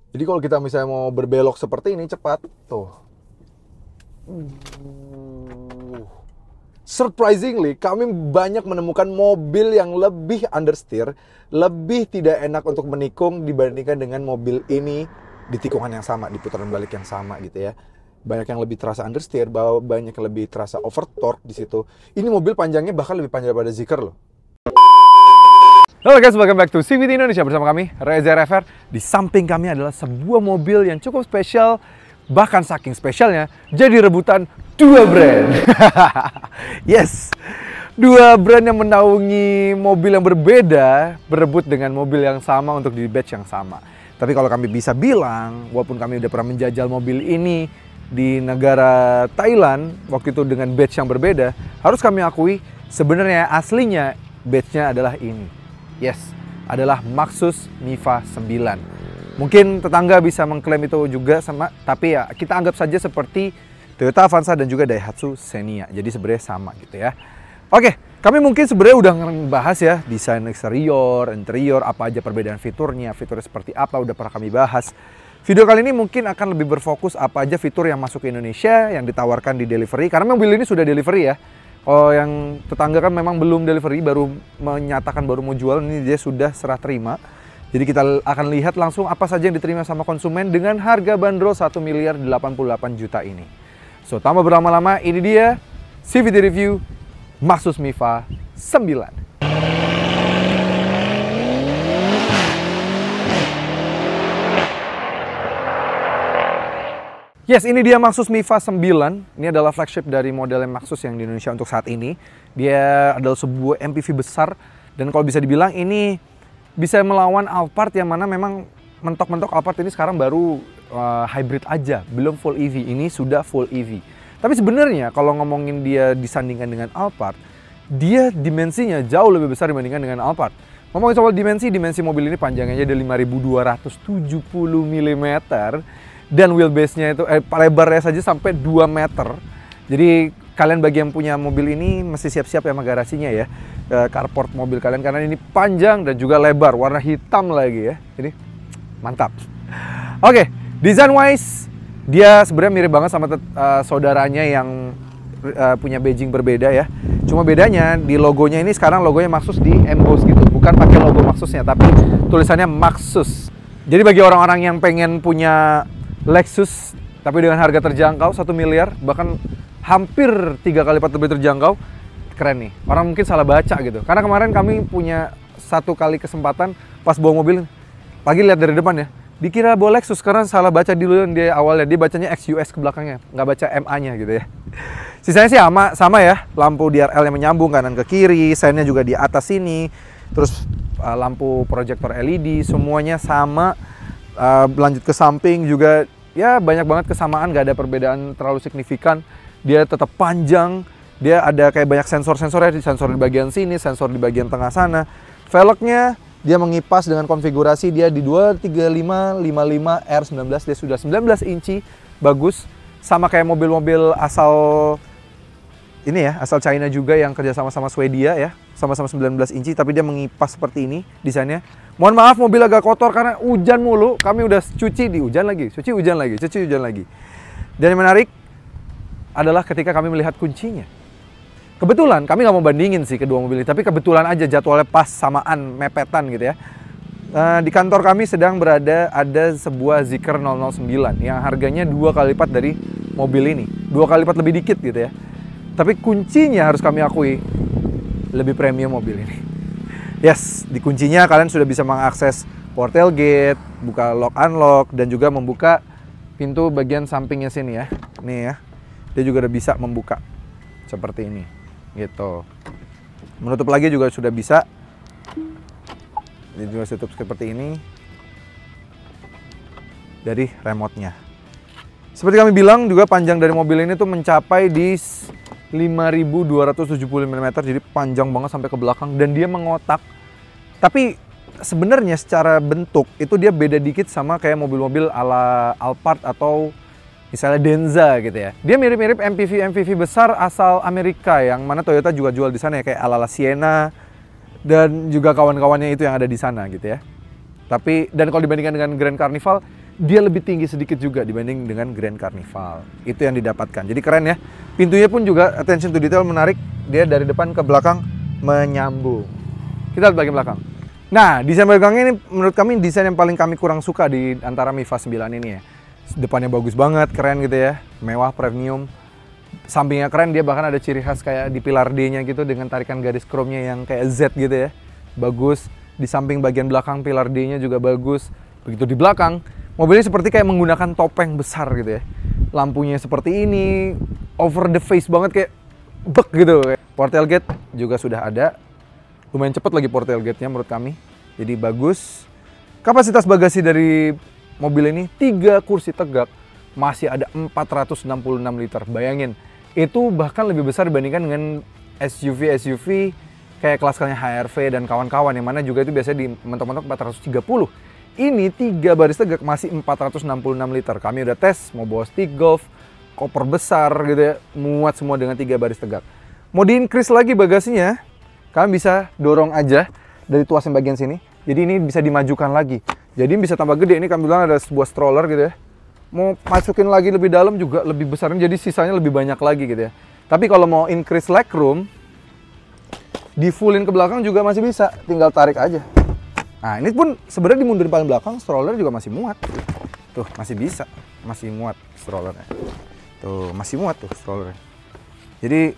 Jadi kalau kita misalnya mau berbelok seperti ini cepat, tuh. Surprisingly, kami banyak menemukan mobil yang lebih understeer, lebih tidak enak untuk menikung dibandingkan dengan mobil ini di tikungan yang sama, di putaran balik yang sama gitu ya. Banyak yang lebih terasa understeer, banyak yang lebih terasa over torque di situ. Ini mobil panjangnya bahkan lebih panjang daripada Zeekr loh. Halo guys, welcome back to CVT Indonesia bersama kami, Reza Rever. Di samping kami adalah sebuah mobil yang cukup spesial, bahkan saking spesialnya jadi rebutan dua brand. Yes, dua brand yang menaungi mobil yang berbeda berebut dengan mobil yang sama untuk di batch yang sama. Tapi kalau kami bisa bilang, walaupun kami udah pernah menjajal mobil ini di negara Thailand waktu itu dengan batch yang berbeda, harus kami akui sebenarnya aslinya batchnya adalah ini. Yes, adalah Maxus Niva 9. Mungkin tetangga bisa mengklaim itu juga sama, tapi ya kita anggap saja seperti Toyota Avanza dan juga Daihatsu Xenia. Jadi sebenarnya sama gitu ya. Oke, kami mungkin sebenarnya udah ngebahas ya desain eksterior, interior, apa aja perbedaan fiturnya seperti apa udah pernah kami bahas. Video kali ini mungkin akan lebih berfokus apa aja fitur yang masuk ke Indonesia yang ditawarkan di delivery, karena mobil ini sudah delivery ya. Kalau yang tetangga kan memang belum delivery, baru menyatakan baru mau jual, ini dia sudah serah terima. Jadi kita akan lihat langsung apa saja yang diterima sama konsumen dengan harga bandrol 1.088 juta ini. So, tanpa berlama-lama, ini dia CVT Review Maxus Niva 9. Yes, ini dia Maxus Niva 9. Ini adalah flagship dari model Maxus yang di Indonesia untuk saat ini. Dia adalah sebuah MPV besar, dan kalau bisa dibilang ini bisa melawan Alphard yang mana memang mentok-mentok Alphard ini sekarang baru hybrid aja, belum full EV. Ini sudah full EV. Tapi sebenarnya kalau ngomongin dia disandingkan dengan Alphard, dia dimensinya jauh lebih besar dibandingkan dengan Alphard. Ngomongin soal dimensi mobil ini panjangnya ada 5.270 mm. Dan wheelbase-nya itu, lebarnya saja sampai 2 meter. Jadi kalian bagi yang punya mobil ini mesti siap-siap ya sama garasinya ya. Carport mobil kalian, karena ini panjang dan juga lebar, warna hitam lagi ya. Jadi mantap. Oke, design wise dia sebenarnya mirip banget sama saudaranya yang punya badging berbeda ya. Cuma bedanya di logonya ini sekarang logonya Maxus di emboss gitu. Bukan pakai logo Maxusnya, tapi tulisannya Maxus. Jadi bagi orang-orang yang pengen punya Lexus tapi dengan harga terjangkau 1 miliar, bahkan hampir 3 kali lipat lebih terjangkau, keren nih. Orang mungkin salah baca gitu, karena kemarin kami punya satu kali kesempatan pas bawa mobil, pagi lihat dari depan ya, dikira bawa Lexus karena salah baca dulu dia awalnya, dia bacanya XUS ke belakangnya, nggak baca MA-nya gitu ya. Sisanya sih sama ya, lampu DRL yang menyambung kanan ke kiri, sennya juga di atas sini, terus lampu proyektor LED semuanya sama. Lanjut ke samping juga ya banyak banget kesamaan, gak ada perbedaan terlalu signifikan. Dia tetap panjang, dia ada kayak banyak sensor-sensornya, sensor di bagian sini, sensor di bagian tengah sana. Velgnya dia mengipas dengan konfigurasi dia di 235 R19, dia sudah 19 inci, bagus. Sama kayak mobil-mobil asal ini ya, asal China juga yang kerja sama Swedia ya, sama-sama 19 inci, tapi dia mengipas seperti ini desainnya. Mohon maaf mobil agak kotor karena hujan mulu, kami udah cuci di hujan lagi, cuci hujan lagi. Dan yang menarik adalah ketika kami melihat kuncinya. Kebetulan kami nggak mau bandingin sih kedua mobil ini, tapi kebetulan aja jadwalnya pas samaan, mepetan gitu ya. Di kantor kami sedang ada sebuah Zeekr 009 yang harganya 2 kali lipat dari mobil ini, 2 kali lipat lebih dikit gitu ya. Tapi kuncinya harus kami akui lebih premium mobil ini. Yes, di kuncinya kalian sudah bisa mengakses power tailgate, buka lock unlock, dan juga membuka pintu bagian sampingnya sini ya. Nih ya, dia juga udah bisa membuka seperti ini, gitu. Menutup lagi juga sudah bisa. Ini juga tutup seperti ini dari remote-nya. Seperti kami bilang juga panjang dari mobil ini tuh mencapai di 5.270 mm, jadi panjang banget sampai ke belakang, dan dia mengotak. Tapi sebenarnya secara bentuk itu dia beda dikit sama kayak mobil-mobil ala Alphard atau misalnya Denza gitu ya. Dia mirip-mirip MPV besar asal Amerika yang mana Toyota juga jual di sana ya, kayak ala Sienna dan juga kawan-kawannya itu yang ada di sana gitu ya. Tapi dan kalau dibandingkan dengan Grand Carnival, dia lebih tinggi sedikit juga dibanding dengan Grand Carnival. Itu yang didapatkan. Jadi keren ya. Pintunya pun juga attention to detail menarik. Dia dari depan ke belakang menyambung. Kita lihat bagian belakang. Nah, desain belakangnya ini menurut kami desain yang paling kami kurang suka di antara Miva 9 ini ya. Depannya bagus banget, keren gitu ya. Mewah, premium. Sampingnya keren, dia bahkan ada ciri khas kayak di pilar D-nya gitu dengan tarikan garis chrome-nya yang kayak Z gitu ya. Bagus. Di samping bagian belakang pilar D-nya juga bagus. Begitu di belakang, mobilnya seperti kayak menggunakan topeng besar gitu ya. Lampunya seperti ini, over the face banget kayak bek gitu. Port tailgate juga sudah ada. Lumayan cepat lagi port tailgate-nya menurut kami. Jadi bagus. Kapasitas bagasi dari mobil ini 3 kursi tegak. Masih ada 466 liter. Bayangin, itu bahkan lebih besar dibandingkan dengan SUV kayak kelasnya HR-V dan kawan-kawan, yang mana juga itu biasanya di mentok-mentok 430. Ini 3 baris tegak masih 466 liter. Kami udah tes, mau bawa stick golf, koper besar gitu ya, muat semua dengan 3 baris tegak. Mau di-increase lagi bagasinya, kalian bisa dorong aja dari tuas yang bagian sini. Jadi ini bisa dimajukan lagi. Jadi bisa tambah gede. Ini kami bilang ada sebuah stroller gitu ya. Mau masukin lagi lebih dalam juga lebih besar, jadi sisanya lebih banyak lagi gitu ya. Tapi kalau mau increase legroom, di fullin ke belakang juga masih bisa, tinggal tarik aja. Nah ini pun sebenarnya dimundurin paling belakang, stroller juga masih muat. Tuh masih bisa, masih muat strollernya. Tuh masih muat tuh strollernya. Jadi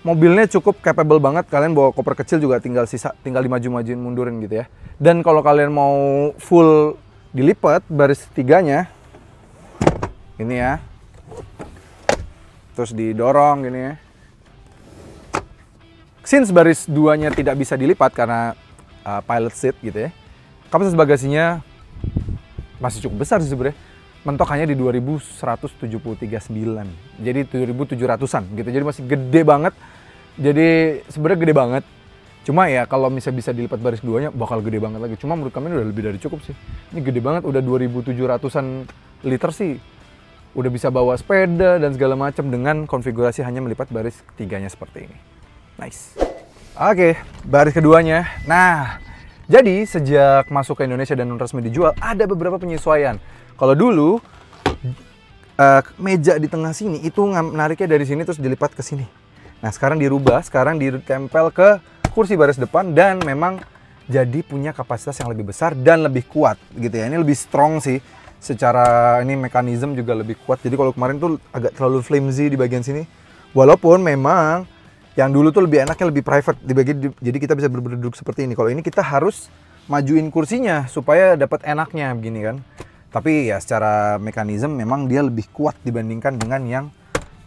mobilnya cukup capable banget, kalian bawa koper kecil juga tinggal dimaju-majuin mundurin gitu ya. Dan kalau kalian mau full dilipat baris 3-nya ini ya, terus didorong gini ya. Since baris 2-nya tidak bisa dilipat karena pilot seat gitu ya, kapasitas bagasinya masih cukup besar sih sebenarnya. Mentok hanya di 2173,9, jadi 2700-an gitu, jadi masih gede banget. Jadi sebenarnya gede banget. Cuma ya kalau misalnya bisa dilipat baris 2-nya bakal gede banget lagi. Cuma menurut kami udah lebih dari cukup sih. Ini gede banget, udah 2700-an liter sih. Udah bisa bawa sepeda dan segala macam dengan konfigurasi hanya melipat baris 3-nya seperti ini. Nice. Oke, baris keduanya. Nah, jadi sejak masuk ke Indonesia dan resmi dijual, ada beberapa penyesuaian. Kalau dulu meja di tengah sini itu menariknya dari sini terus dilipat ke sini. Nah, sekarang dirubah, sekarang ditempel ke kursi baris depan dan memang jadi punya kapasitas yang lebih besar dan lebih kuat gitu ya. Ini lebih strong sih. Secara ini mekanisme juga lebih kuat. Jadi kalau kemarin tuh agak terlalu flimsy di bagian sini. Walaupun memang yang dulu tuh lebih enaknya lebih private jadi kita bisa berduduk seperti ini. Kalau ini kita harus majuin kursinya supaya dapat enaknya begini kan. Tapi ya secara mekanisme memang dia lebih kuat dibandingkan dengan yang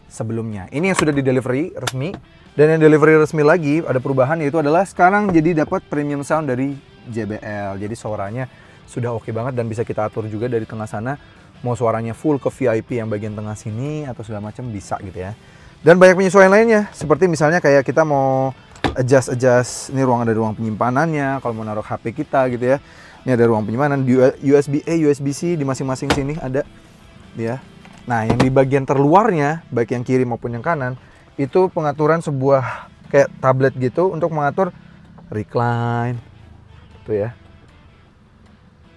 sebelumnya. Ini yang sudah di delivery resmi. Dan yang delivery resmi lagi ada perubahan, yaitu adalah sekarang jadi dapat premium sound dari JBL. Jadi suaranya sudah oke banget dan bisa kita atur juga dari tengah sana. Mau suaranya full ke VIP yang bagian tengah sini atau segala macam bisa gitu ya. Dan banyak penyesuaian lainnya, seperti misalnya kayak kita mau adjust ini ada ruang penyimpanannya. Kalau mau naruh HP kita gitu ya, ini ada ruang penyimpanan USB A, USB C di masing-masing sini ada ya. Nah yang di bagian terluarnya, baik yang kiri maupun yang kanan, itu pengaturan sebuah kayak tablet gitu untuk mengatur recline tuh ya.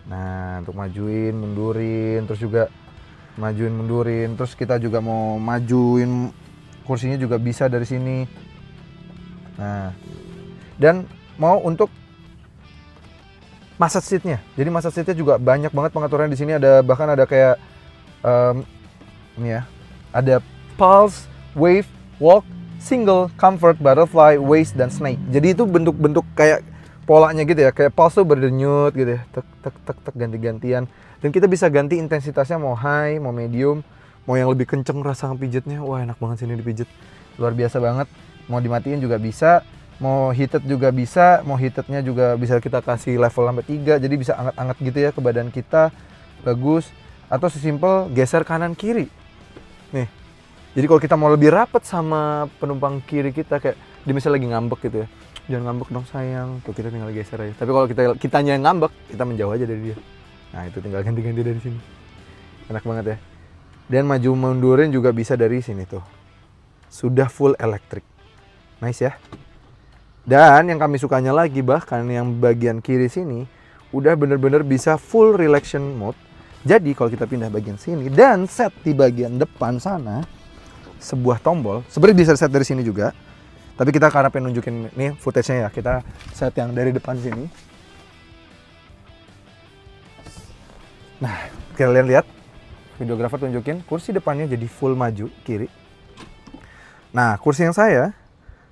Nah untuk majuin, mundurin, terus juga majuin, mundurin, terus kita juga mau majuin kursinya juga bisa dari sini. Nah dan mau untuk massage seatnya, jadi massage seatnya juga banyak banget pengaturan di sini. Ada bahkan ada kayak ini ya, ada pulse, wave, walk, single, comfort, butterfly, waist, dan snake. Jadi itu bentuk-bentuk kayak polanya gitu ya. Kayak pulse tuh berdenyut gitu ya. Tek, tek, tek, tek, ganti-gantian. Dan kita bisa ganti intensitasnya mau high, mau medium, mau yang lebih kenceng rasa pijatnya. Wah enak banget sini dipijat. Luar biasa banget. Mau dimatiin juga bisa. Mau heated juga bisa. Mau heatednya juga bisa kita kasih level sampai 3. Jadi bisa anget-anget gitu ya ke badan kita. Bagus. Atau sesimpel geser kanan kiri. Nih. Jadi kalau kita mau lebih rapet sama penumpang kiri kita, kayak dia misalnya lagi ngambek gitu ya, jangan ngambek dong sayang, tuh kita tinggal geser aja. Tapi kalau kitanya yang ngambek, kita menjauh aja dari dia. Nah itu tinggal ganti-ganti dari sini. Enak banget ya. Dan maju mundurin juga bisa dari sini tuh. Sudah full elektrik. Nice ya. Dan yang kami sukanya lagi, bahkan yang bagian kiri sini udah bener-bener bisa full relaxation mode. Jadi kalau kita pindah bagian sini dan set di bagian depan sana sebuah tombol, sebenarnya bisa set dari sini juga. Tapi kita karena pengen nunjukin nih footage-nya ya, kita set yang dari depan sini. Nah, kalian lihat, videografer tunjukin kursi depannya jadi full maju kiri. Nah, kursi yang saya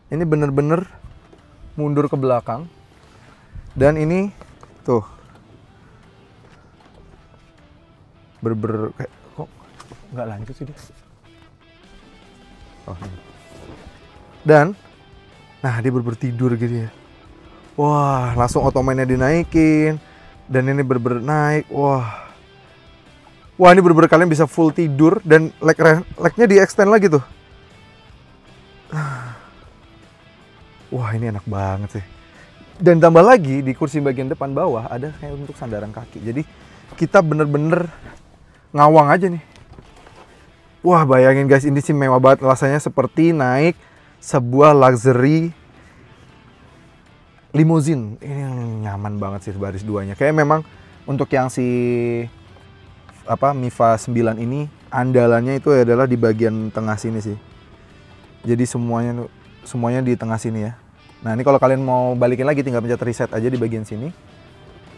ini bener-bener mundur ke belakang. Dan ini tuh kayak kok nggak lanjut sih dia. Oh, ini. Dan nah dia tidur gitu ya. Wah, langsung otomatisnya dinaikin dan ini naik. Wah, ini kalian bisa full tidur dan legnya di extend lagi tuh. Wah, ini enak banget sih. Dan tambah lagi di kursi bagian depan bawah ada kayak untuk sandaran kaki. Jadi kita bener-bener ngawang aja nih. Wah, bayangin guys, ini sih mewah banget, rasanya seperti naik sebuah luxury limousine. Ini nyaman banget sih baris duanya. Kayak memang untuk yang si Mifa 9 ini andalannya itu adalah di bagian tengah sini sih. Jadi semuanya di tengah sini ya. Nah, ini kalau kalian mau balikin lagi tinggal pencet reset aja di bagian sini.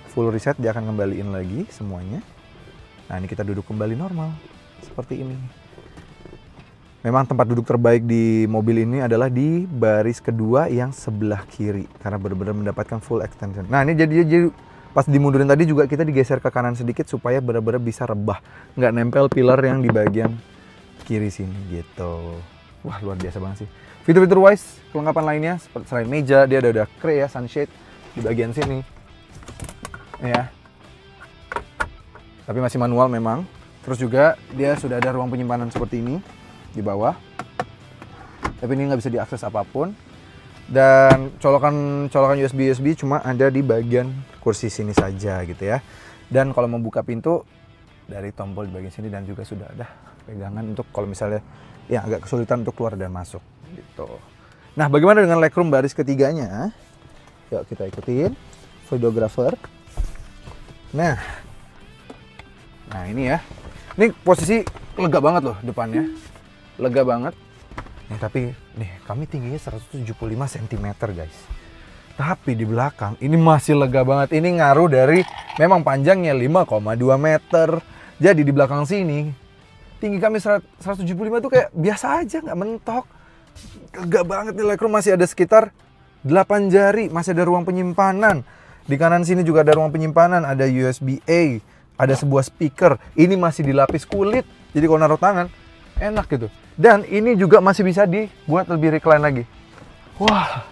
Full reset, dia akan ngembaliin lagi semuanya. Nah, ini kita duduk kembali normal seperti ini. Memang tempat duduk terbaik di mobil ini adalah di baris kedua yang sebelah kiri karena benar-benar mendapatkan full extension. Nah, ini jadi pas dimundurin tadi juga kita digeser ke kanan sedikit supaya benar-benar bisa rebah, nggak nempel pilar yang di bagian kiri sini gitu. Wah, luar biasa banget sih. Fitur-fitur wise, kelengkapan lainnya selain meja, dia ada ya, sunshade di bagian sini. Ya. Tapi masih manual memang. Terus juga dia sudah ada ruang penyimpanan seperti ini di bawah. Tapi ini nggak bisa diakses apapun. Dan colokan USB cuma ada di bagian kursi sini saja gitu ya. Dan kalau mau buka pintu dari tombol di bagian sini dan juga sudah ada pegangan untuk kalau misalnya ya agak kesulitan untuk keluar dan masuk gitu. Nah, bagaimana dengan legroom baris ketiganya? Yuk kita ikutin videographer. Nah ini ya. Ini posisi lega banget loh depannya. Lega banget. Nih, tapi nih kami tingginya 175 cm guys. Tapi di belakang ini masih lega banget. Ini ngaruh dari memang panjangnya 5,2 meter. Jadi di belakang sini tinggi kami 175 tuh kayak biasa aja, nggak mentok. Lega banget nih legroom, masih ada sekitar 8 jari, masih ada ruang penyimpanan. Di kanan sini juga ada ruang penyimpanan, ada USB-A, ada sebuah speaker. Ini masih dilapis kulit, jadi kalau naruh tangan enak gitu. Dan ini juga masih bisa dibuat lebih recline lagi. Wah,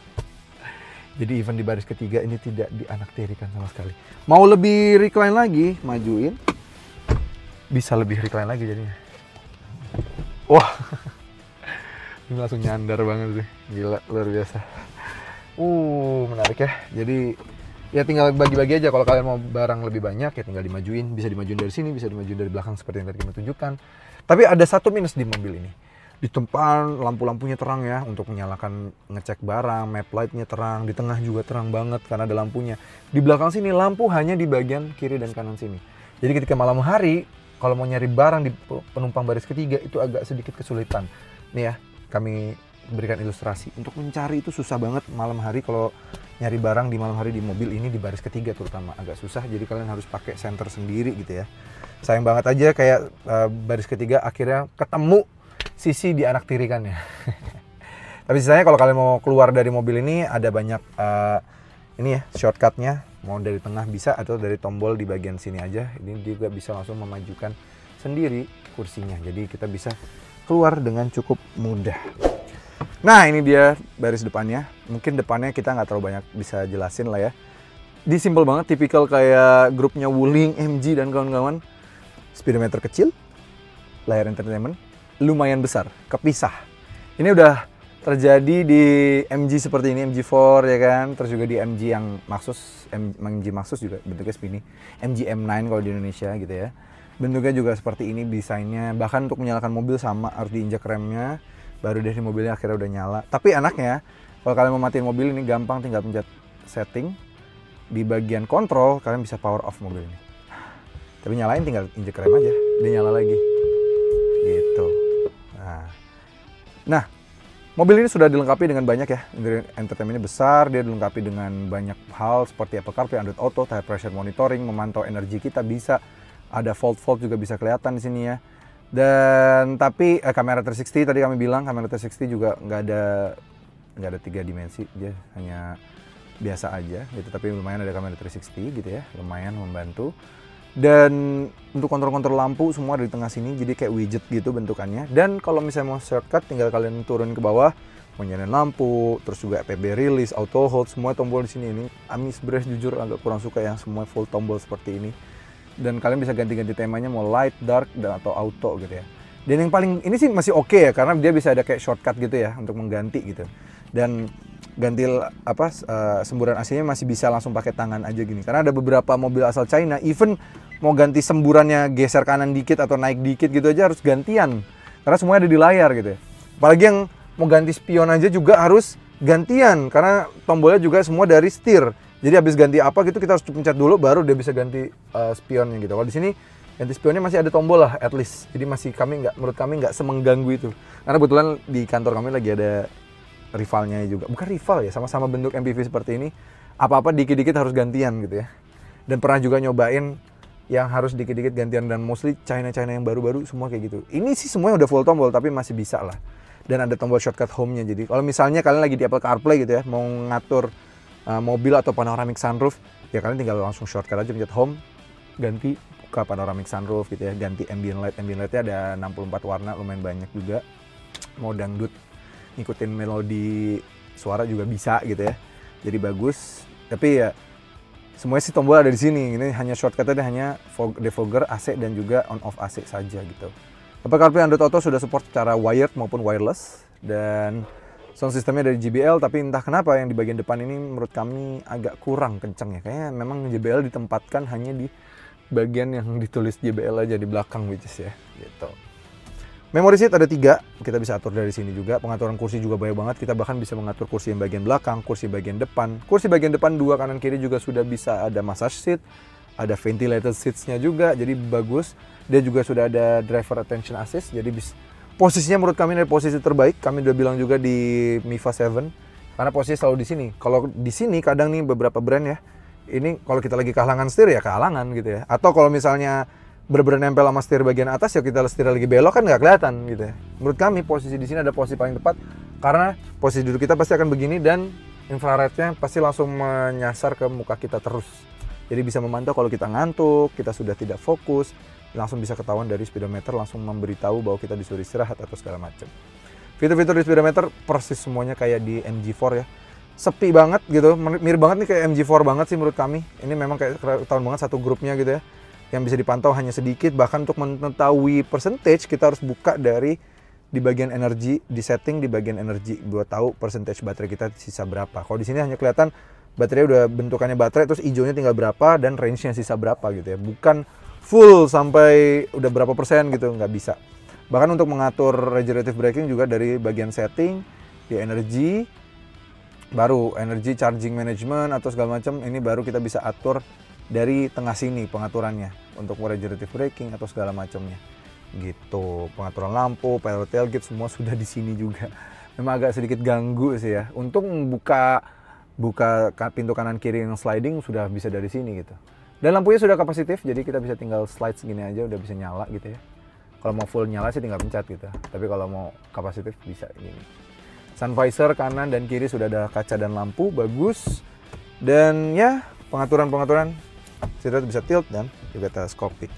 jadi even di baris ketiga ini tidak dianaktirikan sama sekali. Mau lebih recline lagi, majuin, bisa lebih recline lagi jadinya. Wah, ini langsung nyandar banget sih, gila, luar biasa. Menarik ya. Jadi ya tinggal bagi-bagi aja. Kalau kalian mau barang lebih banyak ya tinggal dimajuin. Bisa dimajuin dari sini, bisa dimajuin dari belakang seperti yang tadi kami tunjukkan. Tapi ada satu minus di mobil ini. Di depan lampu-lampunya terang ya untuk menyalakan ngecek barang, map lightnya terang, di tengah juga terang banget karena ada lampunya. Di belakang sini lampu hanya di bagian kiri dan kanan sini. Jadi ketika malam hari kalau mau nyari barang di penumpang baris ketiga itu agak sedikit kesulitan. Nih ya, kami berikan ilustrasi. Untuk mencari itu susah banget malam hari kalau nyari barang di malam hari di mobil ini di baris ketiga terutama agak susah. Jadi kalian harus pakai senter sendiri gitu ya. Sayang banget aja kayak baris ketiga akhirnya ketemu sisi dianaktirikannya. Tapi sisanya kalau kalian mau keluar dari mobil ini ada banyak ini ya shortcutnya. Mau dari tengah bisa atau dari tombol di bagian sini aja. Ini juga bisa langsung memajukan sendiri kursinya. Jadi kita bisa keluar dengan cukup mudah. Nah, ini dia baris depannya. Mungkin depannya kita nggak terlalu banyak bisa jelasin lah ya. Di simple banget, tipikal kayak grupnya Wuling, MG dan kawan-kawan. Speedometer kecil, layar entertainment lumayan besar, kepisah. Ini udah terjadi di MG seperti ini, MG4 ya kan. Terus juga di MG yang Maxus, MG Maxus juga bentuknya seperti ini. MG M9 kalau di Indonesia gitu ya. Bentuknya juga seperti ini desainnya. Bahkan untuk menyalakan mobil sama harus diinjak remnya. Baru dari mobilnya akhirnya udah nyala. Tapi enaknya kalau kalian mau matiin mobil ini gampang, tinggal pencet setting. Di bagian kontrol kalian bisa power off mobil ini. Tapi nyalain tinggal injek rem aja, dia nyala lagi. Gitu. Nah, mobil ini sudah dilengkapi dengan banyak ya, entertainmentnya besar, dia dilengkapi dengan banyak hal seperti Apple CarPlay, Android Auto, tire pressure monitoring, memantau energi kita bisa, ada fault juga bisa kelihatan di sini ya. Dan tapi kamera 360 tadi kami bilang, kamera 360 juga nggak ada 3 dimensi, dia hanya biasa aja gitu. Tapi lumayan ada kamera 360 gitu ya, lumayan membantu. Dan untuk kontrol-kontrol lampu semua ada di tengah sini, jadi kayak widget gitu bentukannya. Dan kalau misalnya mau shortcut tinggal kalian turun ke bawah, mau nyalain lampu, terus juga PB release, auto hold, semua tombol di sini. Ini Ami sebenarnya jujur agak kurang suka yang semua full tombol seperti ini. Dan kalian bisa ganti-ganti temanya mau light, dark, dan atau auto gitu ya. Dan yang paling ini sih masih oke ya, karena dia bisa ada kayak shortcut gitu ya untuk mengganti gitu. Dan ganti semburan AC-nya masih bisa langsung pakai tangan aja gini. Karena ada beberapa mobil asal China, even mau ganti semburannya geser kanan dikit atau naik dikit gitu aja harus gantian. Karena semuanya ada di layar gitu ya. Apalagi yang mau ganti spion aja juga harus gantian, karena tombolnya juga semua dari setir. Jadi habis ganti apa gitu kita harus pencet dulu baru dia bisa ganti spionnya gitu. Kalau di sini ganti spionnya masih ada tombol lah at least. Jadi masih menurut kami nggak semengganggu itu. Karena kebetulan di kantor kami lagi ada rivalnya juga. Bukan rival ya, sama-sama bentuk MPV seperti ini. Apa-apa dikit-dikit harus gantian gitu ya. Dan pernah juga nyobain yang harus dikit-dikit gantian, dan mostly China yang baru-baru semua kayak gitu. Ini sih semuanya udah full tombol tapi masih bisa lah. Dan ada tombol shortcut home-nya. Jadi kalau misalnya kalian lagi di Apple CarPlay gitu ya, mau ngatur mobil atau panoramic sunroof, ya kalian tinggal langsung shortcut aja, pencet home, ganti buka panoramic sunroof gitu ya, ganti ambient light-nya ada 64 warna, lumayan banyak juga. Mau dangdut, ngikutin melodi suara juga bisa gitu ya. Jadi bagus. Tapi ya semuanya sih tombol ada di sini. Ini hanya shortcutnya hanya defogger, AC dan juga on off AC saja gitu. Apple CarPlay Android Auto sudah support secara wired maupun wireless, dan sound systemnya dari JBL. Tapi entah kenapa yang di bagian depan ini menurut kami agak kurang kenceng ya. Kayaknya memang JBL ditempatkan hanya di bagian yang ditulis JBL aja di belakang, which is ya gitu. Memory seat ada 3, kita bisa atur dari sini juga. Pengaturan kursi juga banyak banget, kita bahkan bisa mengatur kursi yang bagian belakang, kursi bagian depan. Kursi bagian depan 2 kanan kiri juga sudah bisa ada massage seat, ada ventilated seats-nya juga, jadi bagus. Dia juga sudah ada driver attention assist, jadi posisinya menurut kami dari posisi terbaik. Kami udah bilang juga di Miva 7, karena posisi selalu di sini. Kalau di sini kadang nih beberapa brand ya, ini kalau kita lagi kehalangan setir ya kehalangan gitu ya. Atau kalau misalnya bener-bener nempel sama setir bagian atas ya kita setir lagi belok kan nggak kelihatan gitu ya. Menurut kami posisi di sini ada posisi paling tepat, karena posisi duduk kita pasti akan begini dan infrarednya pasti langsung menyasar ke muka kita terus. Jadi bisa memantau kalau kita ngantuk, kita sudah tidak fokus, langsung bisa ketahuan dari speedometer, langsung memberitahu bahwa kita disuruh istirahat atau segala macam. Fitur-fitur di speedometer persis semuanya kayak di MG4 ya. Sepi banget gitu, mirip banget nih kayak MG4 banget sih menurut kami. Ini memang kayak ketahuan banget satu grupnya gitu ya. Yang bisa dipantau hanya sedikit, bahkan untuk mengetahui percentage kita harus buka dari di bagian energi, di setting di bagian energi buat tahu percentage baterai kita sisa berapa. Kalau di sini hanya kelihatan baterai udah bentukannya baterai, terus hijaunya tinggal berapa dan range-nya sisa berapa gitu ya. Bukan full sampai udah berapa persen gitu, nggak bisa. Bahkan untuk mengatur regenerative braking juga dari bagian setting, di energi, baru energy charging management atau segala macam, ini baru kita bisa atur dari tengah sini pengaturannya untuk regenerative braking atau segala macamnya gitu. Pengaturan lampu, pilot tailgate semua sudah di sini juga. Memang agak sedikit ganggu sih ya. Untuk buka pintu kanan kiri yang sliding sudah bisa dari sini gitu. Dan lampunya sudah kapasitif, jadi kita bisa tinggal slide segini aja udah bisa nyala gitu ya. Kalau mau full nyala sih tinggal pencet gitu. Tapi kalau mau kapasitif bisa gini. Sun visor kanan dan kiri sudah ada kaca dan lampu, bagus. Dan ya pengaturan kita bisa tilt dan juga teleskopik.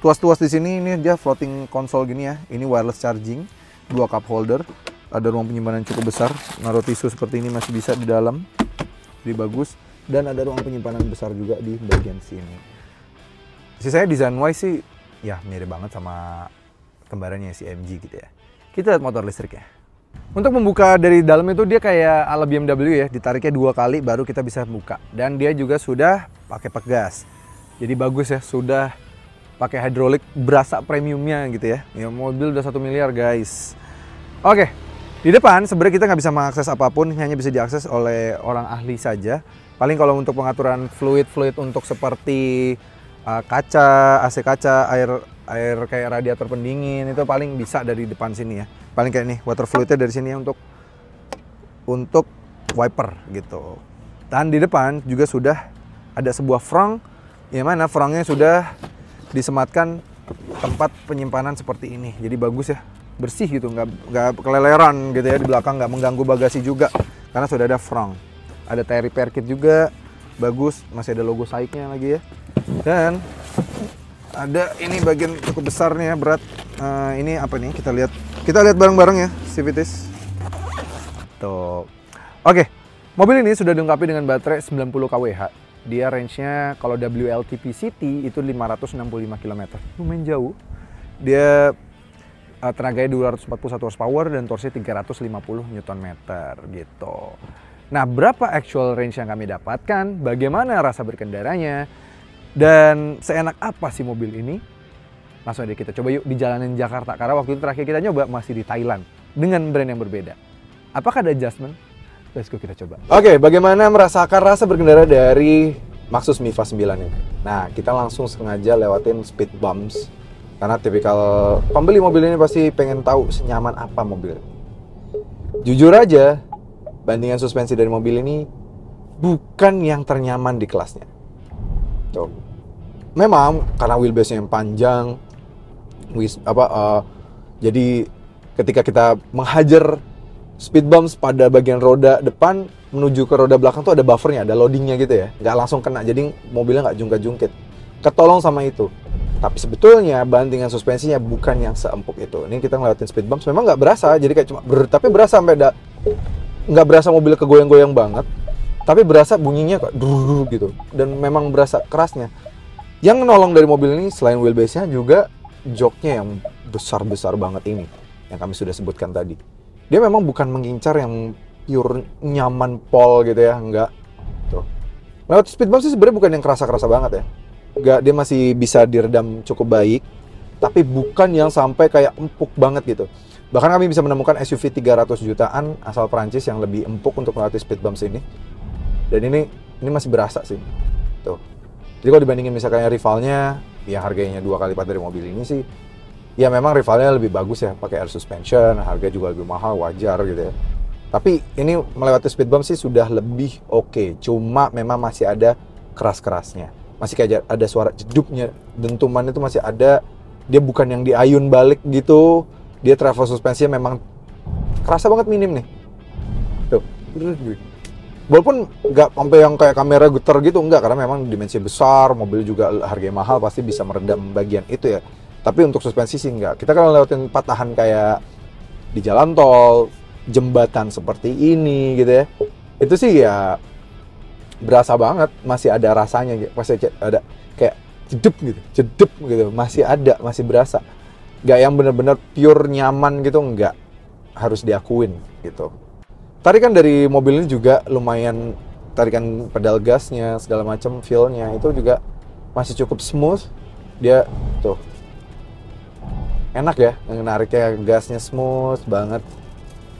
Tuas-tuas di sini ini dia floating console gini ya. Ini wireless charging, 2 cup holder, ada ruang penyimpanan cukup besar, naruh tisu seperti ini masih bisa di dalam. Jadi bagus, dan ada ruang penyimpanan besar juga di bagian sini. Sisanya design wise sih ya mirip banget sama kembarannya si MG gitu ya. Kita lihat motor listriknya. Untuk membuka dari dalam itu dia kayak ala BMW ya, ditariknya 2 kali baru kita bisa buka. Dan dia juga sudah pakai pegas. Jadi bagus ya, sudah pakai hidrolik, berasa premiumnya gitu ya. Ya mobil udah 1 miliar guys. Oke, di depan sebenarnya kita nggak bisa mengakses apapun, hanya bisa diakses oleh orang ahli saja. Paling kalau untuk pengaturan fluid untuk seperti kaca, AC kaca, air kayak radiator pendingin itu paling bisa dari depan sini ya. Paling kayak nih water fluidnya dari sini ya untuk wiper gitu. Dan di depan juga sudah ada sebuah front, yang mana frontnya sudah disematkan tempat penyimpanan seperti ini. Jadi bagus ya, bersih gitu, nggak keleleran gitu ya di belakang, nggak mengganggu bagasi juga karena sudah ada front. Ada tire repair kit juga, bagus, masih ada logo SAIC-nya lagi ya. Dan ada ini bagian cukup besar nih ya, berat. Ini apa nih? Kita lihat bareng-bareng ya, Civities. Tuh. Oke, mobil ini sudah dilengkapi dengan baterai 90 kWh. Dia range-nya kalau WLTP City itu 565 km. Lumayan jauh. Dia tenaganya 241 horsepower dan torsinya 350 Nm gitu. Nah, berapa actual range yang kami dapatkan? Bagaimana rasa berkendaranya? Dan seenak apa sih mobil ini? Langsung aja kita coba yuk di jalanan Jakarta. Karena waktu itu terakhir kita nyoba masih di Thailand dengan brand yang berbeda. Apakah ada adjustment? Let's go kita coba. Oke, bagaimana merasakan rasa berkendara dari Maxus Miva 9 ini? Nah, kita langsung sengaja lewatin speed bumps. Karena tipikal pembeli mobil ini pasti pengen tahu senyaman apa mobil. Jujur aja, bandingan suspensi dari mobil ini bukan yang ternyaman di kelasnya. Tuh. Memang karena wheelbase-nya yang panjang, jadi ketika kita menghajar speed bumps pada bagian roda depan menuju ke roda belakang tuh ada buffernya, ada loadingnya gitu ya, nggak langsung kena, jadi mobilnya nggak jungkat-jungkit. Ketolong sama itu. Tapi sebetulnya bandingan suspensinya bukan yang seempuk itu. Ini kita ngelewatin speed bumps, memang nggak berasa, jadi kayak cuma tapi berasa sampai nggak berasa mobil kegoyang-goyang banget, tapi berasa bunyinya kayak dulu gitu, dan memang berasa kerasnya. Yang nolong dari mobil ini selain wheelbase-nya juga joknya yang besar-besar banget ini, yang kami sudah sebutkan tadi. Dia memang bukan mengincar yang pure nyaman pol gitu ya, enggak. Tuh. Lewat speed bumps sih sebenarnya bukan yang kerasa-kerasa banget ya. Enggak, dia masih bisa diredam cukup baik, tapi bukan yang sampai kayak empuk banget gitu. Bahkan kami bisa menemukan SUV 300 jutaan asal Prancis yang lebih empuk untuk melewati speed bumps ini. Dan ini masih berasa sih. Tuh. Jadi kalau dibandingin misalkan rivalnya yang harganya 2 kali lipat dari mobil ini sih, ya memang rivalnya lebih bagus ya, pakai air suspension, harga juga lebih mahal, wajar gitu ya. Tapi ini melewati speed bump sih sudah lebih oke. Cuma memang masih ada keras-kerasnya. Masih kayak ada suara jedupnya, dentuman itu masih ada. Dia bukan yang diayun balik gitu. Dia travel suspensinya memang kerasa banget minim nih. Tuh. Walaupun nggak sampai yang kayak kamera getar gitu, enggak, karena memang dimensi besar, mobil juga harganya mahal, pasti bisa meredam bagian itu ya. Tapi untuk suspensi sih enggak. Kita kan lewatin patahan kayak di jalan tol, jembatan seperti ini gitu ya. Itu sih ya berasa banget, masih ada rasanya gitu. Masih ada kayak jedep gitu. Masih ada, masih berasa. Nggak yang bener-bener pure nyaman gitu, enggak. Harus diakuin gitu. Tarikan dari mobil ini juga lumayan, tarikan pedal gasnya, segala macam feel-nya itu juga masih cukup smooth. Dia tuh enak ya, nariknya gasnya smooth banget.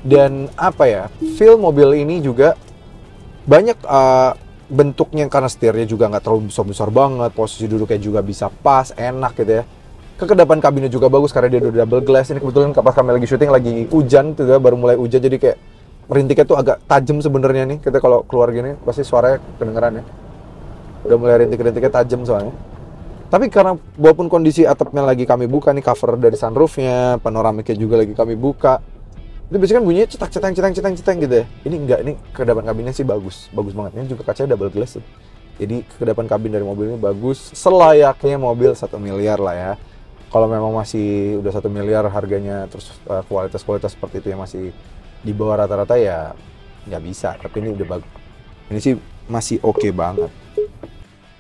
Dan apa ya, feel mobil ini juga banyak bentuknya, karena setirnya juga nggak terlalu besar-besar banget, posisi duduknya juga bisa pas, enak gitu ya. Kekedapan kabinnya juga bagus karena dia udah double glass. Ini kebetulan pas kami lagi syuting lagi hujan tuh ya, baru mulai hujan, jadi kayak merintiknya tuh agak tajam sebenarnya nih. Kita kalau keluar gini pasti suaranya kedengeran ya. Udah mulai rintik-rintiknya tajam soalnya. Tapi karena walaupun kondisi atapnya lagi kami buka nih, cover dari sunroofnya, panoramiknya juga lagi kami buka, itu biasanya kan bunyinya cetak gitu ya. Ini enggak, ini kekedapan kabinnya sih bagus banget. Ini juga kacanya double glass tuh. Jadi kekedapan kabin dari mobil ini bagus, selayaknya mobil 1 miliar lah ya. Kalau memang masih udah 1 miliar harganya, terus kualitas seperti itu yang masih di bawah rata-rata ya nggak bisa. Tapi ini udah bagus. Ini sih masih oke banget.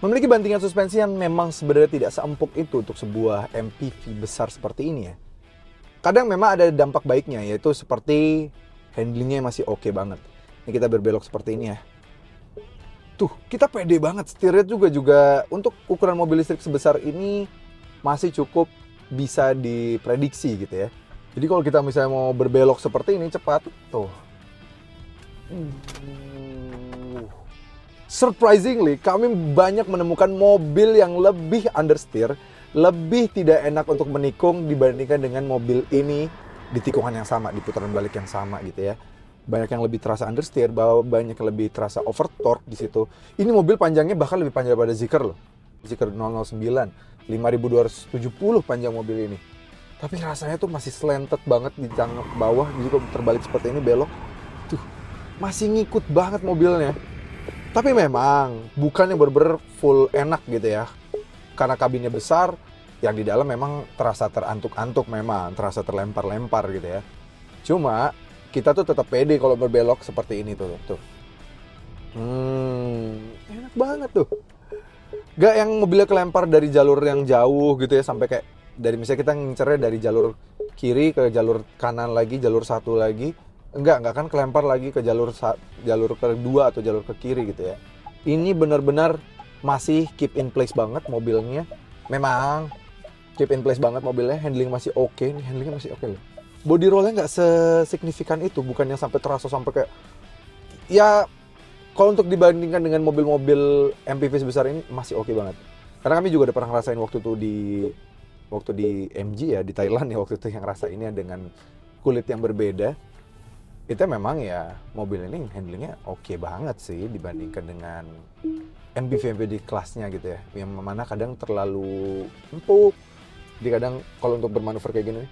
Memiliki bantingan suspensi yang memang sebenarnya tidak seempuk itu untuk sebuah MPV besar seperti ini ya. Kadang memang ada dampak baiknya, yaitu seperti handlingnya masih oke banget. Ini kita berbelok seperti ini ya. Tuh, kita pede banget. Setirnya juga untuk ukuran mobil listrik sebesar ini masih cukup bisa diprediksi gitu ya. Jadi kalau kita misalnya mau berbelok seperti ini cepat, tuh. surprisingly kami banyak menemukan mobil yang lebih understeer, lebih tidak enak untuk menikung dibandingkan dengan mobil ini di tikungan yang sama, di putaran balik yang sama gitu ya. Banyak yang lebih terasa understeer, banyak yang lebih terasa over torque di situ. Ini mobil panjangnya bahkan lebih panjang daripada Zeekr loh. Zeekr 009, 5270 panjang mobil ini. Tapi rasanya tuh masih slanted banget di tengah bawah, jadi kalau terbalik seperti ini belok, tuh masih ngikut banget mobilnya. Tapi memang bukan yang bener-bener full enak gitu ya. Karena kabinnya besar, yang di dalam memang terasa terantuk-antuk memang, terasa terlempar-lempar gitu ya. Cuma kita tuh tetap pede kalau berbelok seperti ini tuh. Enak banget tuh. Gak yang mobilnya kelempar dari jalur yang jauh gitu ya, sampai kayak dari misalnya kita ngincernya dari jalur kiri ke jalur kanan lagi, jalur satu lagi. Enggak kan kelempar lagi ke jalur kedua atau jalur ke kiri gitu ya. Ini benar-benar masih keep in place banget mobilnya. Memang keep in place banget mobilnya, handling masih oke. Nih handlingnya masih oke loh. Body rollnya nggak sesignifikan itu, bukannya sampai terasa sampai kayak ya kalau untuk dibandingkan dengan mobil-mobil MPV sebesar ini masih oke banget. Karena kami juga udah pernah ngerasain waktu di MG ya, di Thailand ya waktu itu yang rasainnya dengan kulit yang berbeda. Itu memang ya mobil ini handlingnya oke banget sih dibandingkan dengan MPV di kelasnya gitu ya, yang mana kadang terlalu empuk. Jadi kadang kalau untuk bermanuver kayak gini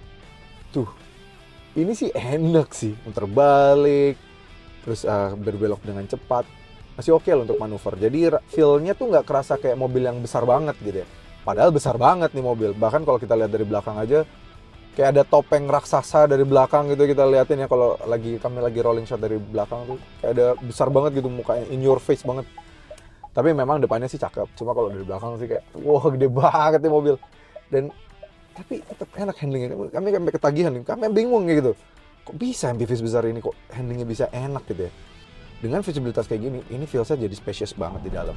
tuh, ini sih enak sih muter balik terus berbelok dengan cepat, masih oke loh untuk manuver. Jadi feel-nya tuh nggak kerasa kayak mobil yang besar banget gitu ya, padahal besar banget nih mobil. Bahkan kalau kita lihat dari belakang aja kayak ada topeng raksasa dari belakang gitu, kita liatin ya kalau kami lagi rolling shot dari belakang tuh kayak ada besar banget gitu mukanya, in your face banget. Tapi memang depannya sih cakep, cuma kalau dari belakang sih kayak wah gede banget nih mobil. Dan tapi tetap enak handlingnya. Kami sampai ketagihan nih, kami bingung gitu. Kok bisa MPV sebesar ini kok handlingnya bisa enak gitu ya. Dengan visibilitas kayak gini, ini feel-nya jadi spacious banget di dalam.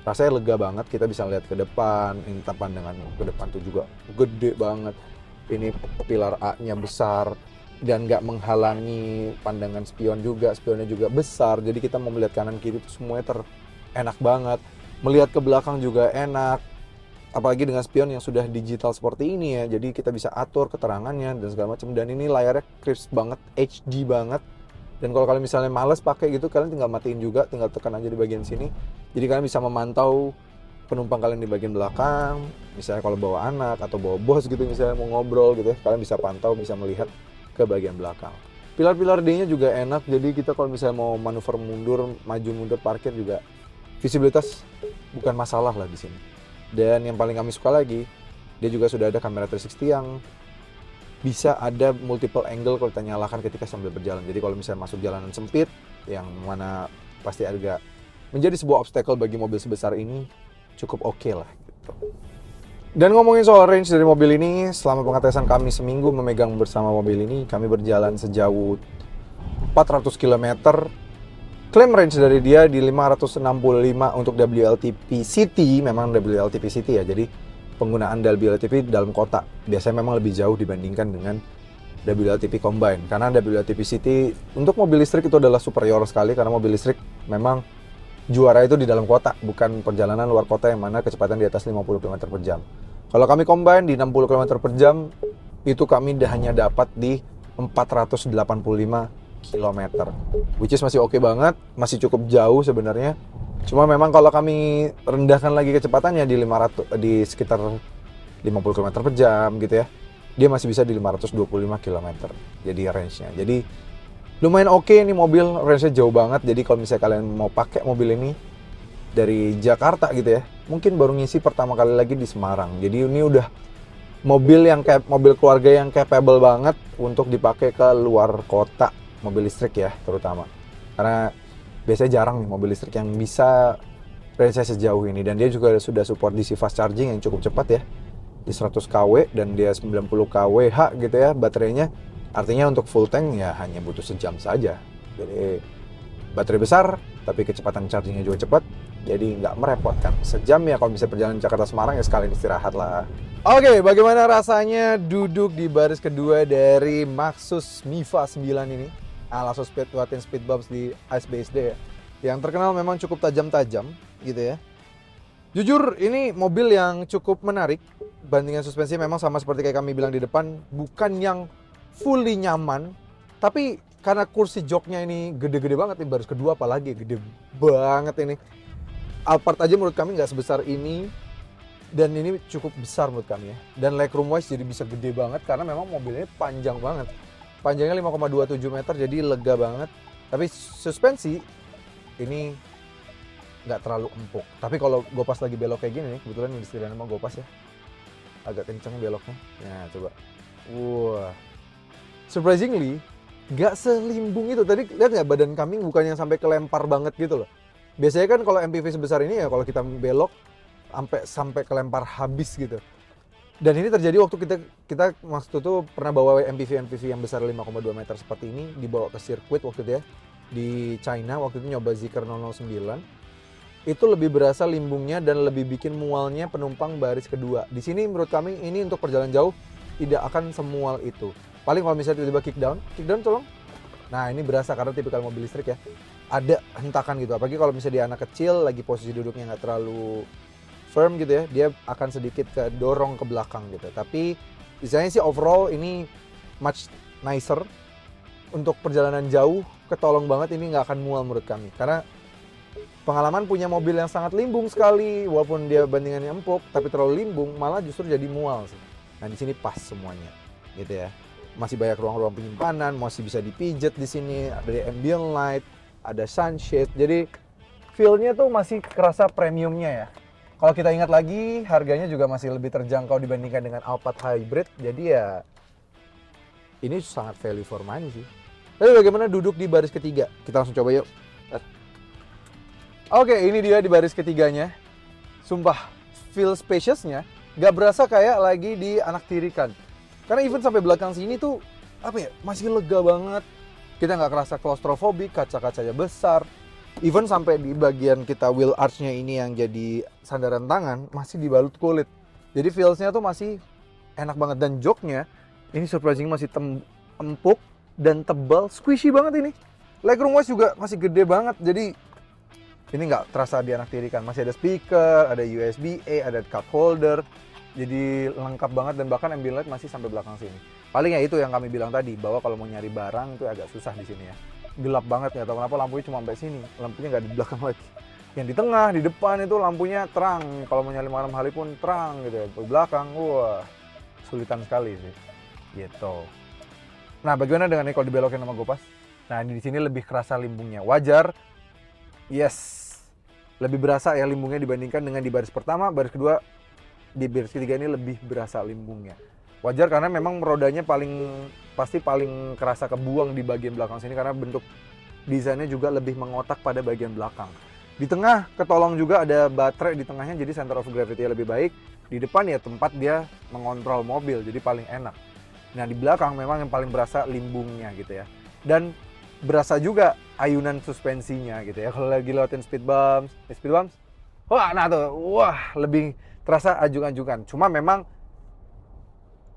Rasanya lega banget, kita bisa lihat ke depan, ini pandangan ke depan tuh juga gede banget. Ini pilar A-nya besar dan nggak menghalangi pandangan spion juga, spionnya juga besar. Jadi kita mau melihat kanan kiri itu semuanya enak banget. Melihat ke belakang juga enak. Apalagi dengan spion yang sudah digital seperti ini ya. Jadi kita bisa atur keterangannya dan segala macam. Dan ini layarnya crisp banget, HD banget. Dan kalau kalian misalnya males pakai gitu, kalian tinggal matiin juga, tinggal tekan aja di bagian sini. Jadi kalian bisa memantau penumpang kalian di bagian belakang, misalnya kalau bawa anak atau bawa bos gitu, misalnya mau ngobrol gitu ya, kalian bisa pantau, bisa melihat ke bagian belakang. Pilar-pilar D-nya juga enak, jadi kita kalau misalnya mau manuver mundur, maju mundur, parkir juga visibilitas bukan masalah lah di sini. Dan yang paling kami suka lagi, dia juga sudah ada kamera 360 yang bisa ada multiple angle kalau kita nyalakan ketika sambil berjalan. Jadi kalau misalnya masuk jalanan sempit, yang mana pasti agak menjadi sebuah obstacle bagi mobil sebesar ini, cukup oke lah gitu. Dan ngomongin soal range dari mobil ini, selama pengetesan kami seminggu memegang bersama mobil ini, kami berjalan sejauh 400 km. Klaim range dari dia di 565 untuk WLTP City, memang WLTP City ya, jadi penggunaan WLTP dalam kota biasanya memang lebih jauh dibandingkan dengan WLTP Combine. Karena WLTP City untuk mobil listrik itu adalah superior sekali, karena mobil listrik memang juara itu di dalam kota, bukan perjalanan luar kota yang mana kecepatan di atas 50 km per jam. Kalau kami combine di 60 km per jam, itu kami hanya dapat di 485 km. Which is masih oke banget, masih cukup jauh sebenarnya. Cuma memang kalau kami rendahkan lagi kecepatannya di sekitar 50 km per jam gitu ya, dia masih bisa di 525 km jadi range-nya. Jadi lumayan oke nih mobil, range-nya jauh banget. Jadi kalau misalnya kalian mau pakai mobil ini dari Jakarta gitu ya, mungkin baru ngisi pertama kali lagi di Semarang. Jadi ini udah mobil keluarga yang capable banget untuk dipakai ke luar kota, mobil listrik ya terutama. Karena biasanya jarang nih mobil listrik yang bisa range-nya sejauh ini. Dan dia juga sudah support DC fast charging yang cukup cepat ya, di 100 kW dan dia 90 kWh gitu ya baterainya. Artinya untuk full tank ya hanya butuh sejam saja. Jadi baterai besar, tapi kecepatan chargingnya juga cepat. Jadi nggak merepotkan. Sejam ya kalau bisa perjalanan Jakarta-Semarang ya sekalian istirahat lah. Oke, bagaimana rasanya duduk di baris kedua dari Maxus Miva 9 ini? Langsung speed bumps di Ice BSD ya. yang terkenal memang cukup tajam-tajam gitu ya. Jujur ini mobil yang cukup menarik. Bandingan suspensi memang sama seperti kayak kami bilang di depan, bukan yang fully nyaman, tapi karena kursi joknya ini gede-gede banget nih, baris kedua apalagi gede banget ini. Alphard aja menurut kami nggak sebesar ini, dan ini cukup besar menurut kami ya. Dan legroom wise jadi bisa gede banget karena memang mobilnya panjang banget. Panjangnya 5,27 meter jadi lega banget. Tapi suspensi ini nggak terlalu empuk. Tapi kalau Gopas lagi belok kayak gini nih, kebetulan ini disediakan sama Gopas ya, agak kenceng beloknya. Nah coba, wah, surprisingly nggak selimbung itu. Tadi lihat nggak badan kami bukannya sampai kelempar banget gitu loh. Biasanya kan kalau MPV sebesar ini ya kalau kita belok sampai kelempar habis gitu. Dan ini terjadi waktu kita waktu itu pernah bawa MPV yang besar 5,2 meter seperti ini, dibawa ke sirkuit waktu itu ya di China, waktu itu nyoba Zeekr 009. Itu lebih berasa limbungnya dan lebih bikin mualnya penumpang baris kedua. Di sini menurut kami ini untuk perjalanan jauh tidak akan semual itu. Paling kalau misalnya tiba-tiba kickdown tolong. Nah ini berasa karena tipikal mobil listrik ya. Ada hentakan gitu, apalagi kalau misalnya dia anak kecil lagi posisi duduknya nggak terlalu firm gitu ya, dia akan sedikit dorong ke belakang gitu. Tapi misalnya sih overall ini much nicer. Untuk perjalanan jauh ketolong banget, ini nggak akan mual menurut kami. Karena pengalaman punya mobil yang sangat limbung sekali, walaupun dia bandingannya empuk, tapi terlalu limbung malah justru jadi mual sih. Nah di sini pas semuanya gitu ya. Masih banyak ruang-ruang penyimpanan, masih bisa dipijet di sini, ada ambient light, ada sunshade, jadi feel-nya tuh masih kerasa premiumnya ya. Kalau kita ingat lagi, harganya juga masih lebih terjangkau dibandingkan dengan Alphard Hybrid, jadi ya ini sangat value for money sih. Tapi bagaimana duduk di baris ketiga? Kita langsung coba yuk. Oke, ini dia di baris ketiganya. Sumpah, feel spacious-nya gak berasa kayak lagi di anak tirikan. Karena even sampai belakang sini tuh, apa ya, masih lega banget. Kita nggak kerasa claustrophobic, kaca-kacanya besar. Even sampai di bagian kita wheel arch-nya ini yang jadi sandaran tangan, masih dibalut kulit. Jadi feels-nya tuh masih enak banget. Dan joknya, ini surprising masih empuk dan tebal, squishy banget ini. Legroom wise juga masih gede banget, jadi ini nggak terasa di anak tirikan. Masih ada speaker, ada USB-A, ada cup holder. Jadi lengkap banget dan bahkan ambient light masih sampai belakang sini. Paling ya itu yang kami bilang tadi, bahwa kalau mau nyari barang itu agak susah di sini ya. Gelap banget, nggak tahu kenapa lampunya cuma sampai sini. Lampunya nggak di belakang lagi. Yang di tengah, di depan itu lampunya terang. Kalau mau nyari malam hari pun terang gitu ya. Di belakang, wah, sulitan sekali sih. Gitu. Nah, bagaimana dengan ini kalau dibelokin sama Gopas? Nah, di sini lebih kerasa limbungnya. Wajar. Yes. Lebih berasa ya limbungnya dibandingkan dengan di baris pertama, baris kedua, di baris ketiga ini lebih berasa limbungnya. Wajar karena memang rodanya pasti paling kerasa kebuang di bagian belakang sini karena bentuk desainnya juga lebih mengotak pada bagian belakang. Di tengah ketolong juga ada baterai di tengahnya, jadi center of gravity-nya lebih baik. Di depan ya tempat dia mengontrol mobil, jadi paling enak. Nah di belakang memang yang paling berasa limbungnya gitu ya. Dan berasa juga ayunan suspensinya gitu ya. Kalau lagi lewatin speed bumps, wah nah tuh, wah lebih terasa ajung-ajungan. Cuma memang,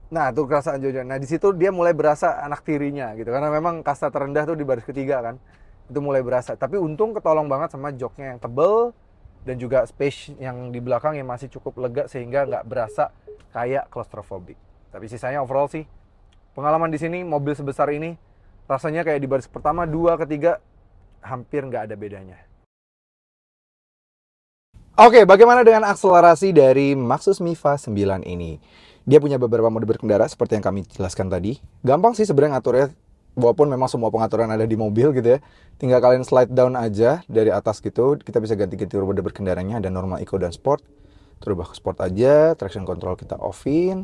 nah tuh kerasa ajung-ajungan. Nah di situ dia mulai berasa anak tirinya gitu, karena memang kasta terendah tuh di baris ketiga kan, itu mulai berasa. Tapi untung ketolong banget sama joknya yang tebel dan juga space yang di belakang yang masih cukup lega sehingga nggak berasa kayak claustrophobic. Tapi sisanya overall sih, pengalaman di sini mobil sebesar ini rasanya kayak di baris pertama, dua, ketiga hampir nggak ada bedanya. Oke, bagaimana dengan akselerasi dari Maxus Miva 9 ini? Dia punya beberapa mode berkendara seperti yang kami jelaskan tadi. Gampang sih sebenarnya ngaturnya, walaupun memang semua pengaturan ada di mobil gitu ya. Tinggal kalian slide down aja dari atas gitu, kita bisa ganti-ganti mode berkendaranya, ada normal, eco, dan sport. Terus ubah ke sport aja, traction control kita off-in.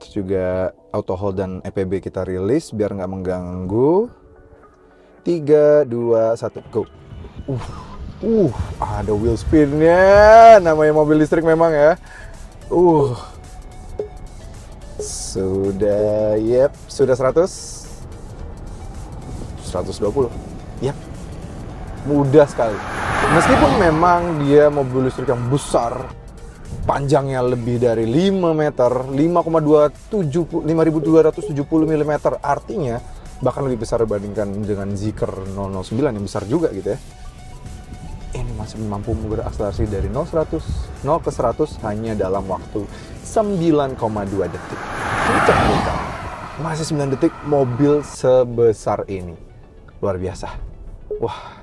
Terus juga auto hold dan EPB kita release biar nggak mengganggu. 3, 2, 1, go. Ada wheel spin-nya, namanya mobil listrik memang ya. Sudah, sudah 100. 120. Yap. Mudah sekali. Meskipun memang dia mobil listrik yang besar, panjangnya lebih dari 5 meter, 5,270 mm, artinya bahkan lebih besar dibandingkan dengan Zeekr 009 yang besar juga gitu ya. masih mampu berakselerasi dari 0 ke 100 hanya dalam waktu 9,2 detik. Kencang bukan? Masih 9 detik mobil sebesar ini. Luar biasa. Wah,